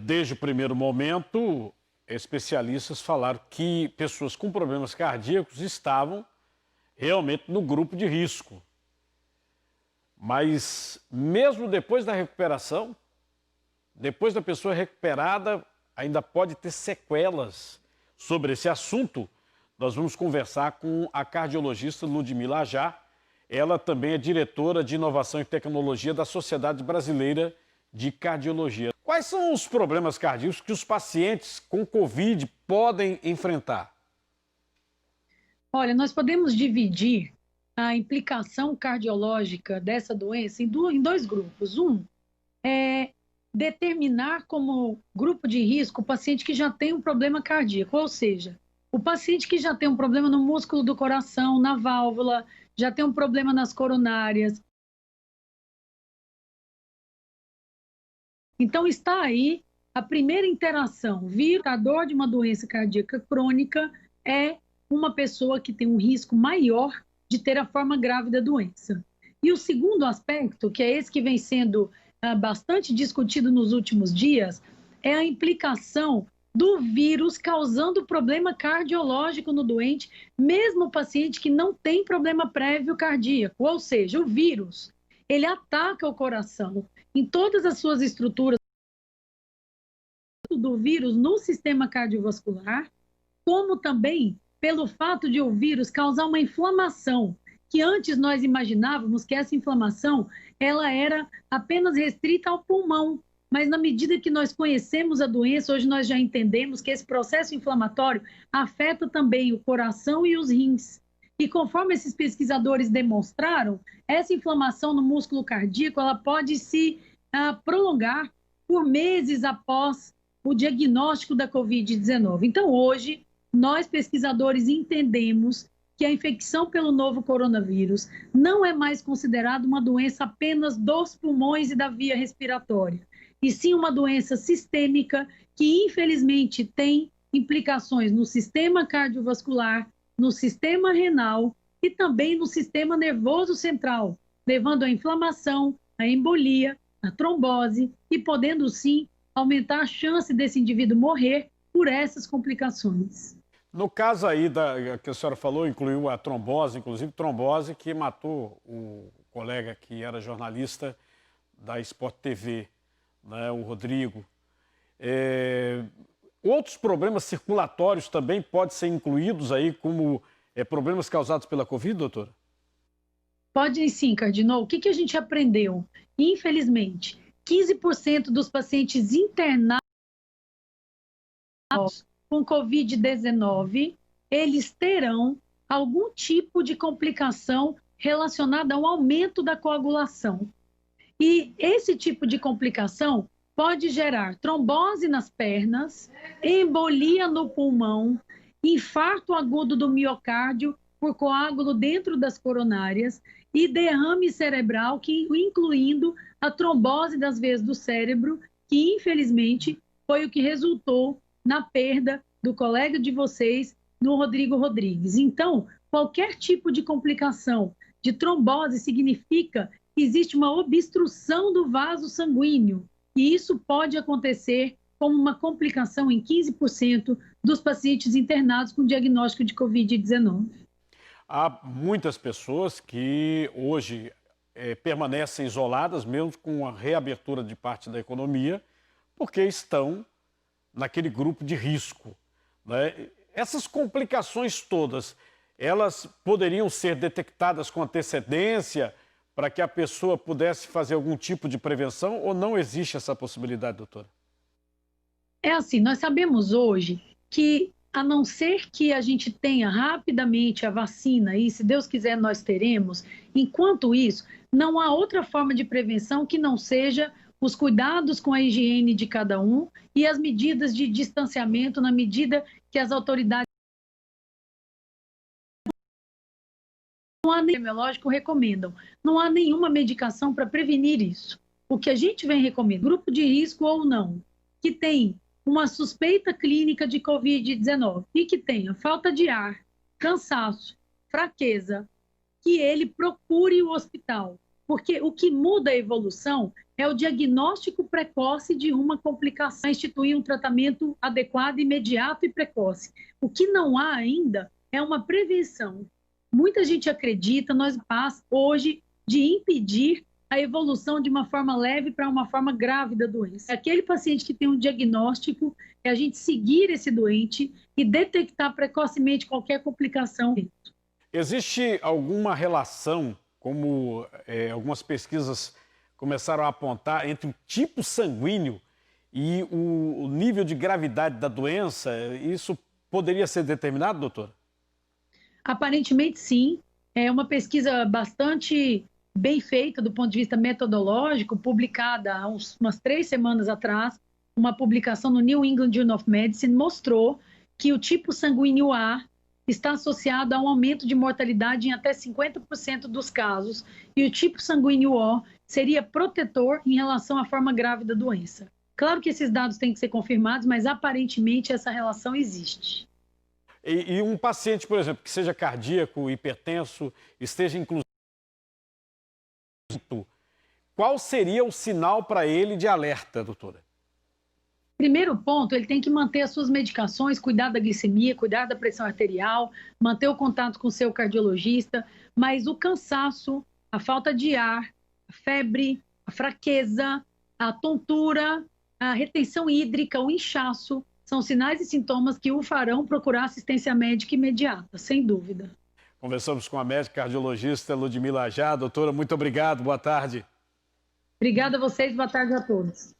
desde o primeiro momento, especialistas falaram que pessoas com problemas cardíacos estavam realmente no grupo de risco. Mas mesmo depois da recuperação, depois da pessoa recuperada, ainda pode ter sequelas. Sobre esse assunto, nós vamos conversar com a cardiologista Ludmila Ajá. Ela também é diretora de Inovação e Tecnologia da Sociedade Brasileira de Cardiologia. Quais são os problemas cardíacos que os pacientes com Covid podem enfrentar? Olha, nós podemos dividir a implicação cardiológica dessa doença em dois grupos. Um é determinar como grupo de risco o paciente que já tem um problema cardíaco, ou seja, o paciente que já tem um problema no músculo do coração, na válvula, já tem um problema nas coronárias. Então está aí a primeira interação. Portador de uma doença cardíaca crônica é uma pessoa que tem um risco maior de ter a forma grave da doença. E o segundo aspecto, que é esse que vem sendo bastante discutido nos últimos dias, é a implicação do vírus causando problema cardiológico no doente, mesmo o paciente que não tem problema prévio cardíaco. Ou seja, o vírus, ele ataca o coração em todas as suas estruturas do vírus no sistema cardiovascular, como também pelo fato de o vírus causar uma inflamação, que antes nós imaginávamos que essa inflamação ela era apenas restrita ao pulmão, mas na medida que nós conhecemos a doença, hoje nós já entendemos que esse processo inflamatório afeta também o coração e os rins. E conforme esses pesquisadores demonstraram, essa inflamação no músculo cardíaco ela pode se prolongar por meses após o diagnóstico da Covid-19. Então, hoje, nós pesquisadores entendemos que a infecção pelo novo coronavírus não é mais considerada uma doença apenas dos pulmões e da via respiratória, e sim uma doença sistêmica que, infelizmente, tem implicações no sistema cardiovascular, no sistema renal e também no sistema nervoso central, levando à inflamação, à embolia, à trombose e podendo, sim, aumentar a chance desse indivíduo morrer por essas complicações. No caso aí que a senhora falou, incluiu a trombose, inclusive trombose que matou o colega que era jornalista da Sport TV, né, o Rodrigo. Outros problemas circulatórios também podem ser incluídos aí como problemas causados pela Covid, doutora? Pode sim, Cardinal. O que a gente aprendeu? Infelizmente, 15% dos pacientes internados com Covid-19, eles terão algum tipo de complicação relacionada ao aumento da coagulação. E esse tipo de complicação pode gerar trombose nas pernas, embolia no pulmão, infarto agudo do miocárdio por coágulo dentro das coronárias e derrame cerebral, incluindo a trombose das veias do cérebro, que infelizmente foi o que resultou na perda do colega de vocês, no Rodrigo Rodrigues. Então, qualquer tipo de complicação de trombose significa que existe uma obstrução do vaso sanguíneo, e isso pode acontecer como uma complicação em 15% dos pacientes internados com diagnóstico de Covid-19. Há muitas pessoas que hoje permanecem isoladas, mesmo com a reabertura de parte da economia, porque estão naquele grupo de risco, né? Essas complicações todas, elas poderiam ser detectadas com antecedência para que a pessoa pudesse fazer algum tipo de prevenção ou não existe essa possibilidade, doutora? É assim, nós sabemos hoje que, a não ser que a gente tenha rapidamente a vacina, e se Deus quiser nós teremos, enquanto isso, não há outra forma de prevenção que não seja os cuidados com a higiene de cada um e as medidas de distanciamento na medida que as autoridades epidemiológico recomendam. Não há nenhuma medicação para prevenir isso. O que a gente vem recomendando, grupo de risco ou não, que tem uma suspeita clínica de Covid-19 e que tenha falta de ar, cansaço, fraqueza, que ele procure o hospital. Porque o que muda a evolução é o diagnóstico precoce de uma complicação, instituir um tratamento adequado, imediato e precoce. O que não há ainda é uma prevenção. Muita gente acredita, nós passa hoje, de impedir a evolução de uma forma leve para uma forma grave da doença. Aquele paciente que tem um diagnóstico, é a gente seguir esse doente e detectar precocemente qualquer complicação. Existe alguma relação, como algumas pesquisas começaram a apontar, entre o tipo sanguíneo e o nível de gravidade da doença? Isso poderia ser determinado, doutora? Aparentemente, sim. É uma pesquisa bastante bem feita do ponto de vista metodológico, publicada há umas 3 semanas atrás, uma publicação no New England Journal of Medicine mostrou que o tipo sanguíneo A está associado a um aumento de mortalidade em até 50% dos casos, e o tipo sanguíneo O seria protetor em relação à forma grave da doença. Claro que esses dados têm que ser confirmados, mas aparentemente essa relação existe. E um paciente, por exemplo, que seja cardíaco, hipertenso, esteja inclusive, qual seria o sinal para ele de alerta, doutora? Primeiro ponto, ele tem que manter as suas medicações, cuidar da glicemia, cuidar da pressão arterial, manter o contato com o seu cardiologista, mas o cansaço, a falta de ar, a febre, a fraqueza, a tontura, a retenção hídrica, o inchaço, são sinais e sintomas que o farão procurar assistência médica imediata, sem dúvida. Conversamos com a médica cardiologista Ludmila Ajá. Doutora, muito obrigado, boa tarde. Obrigada a vocês, boa tarde a todos.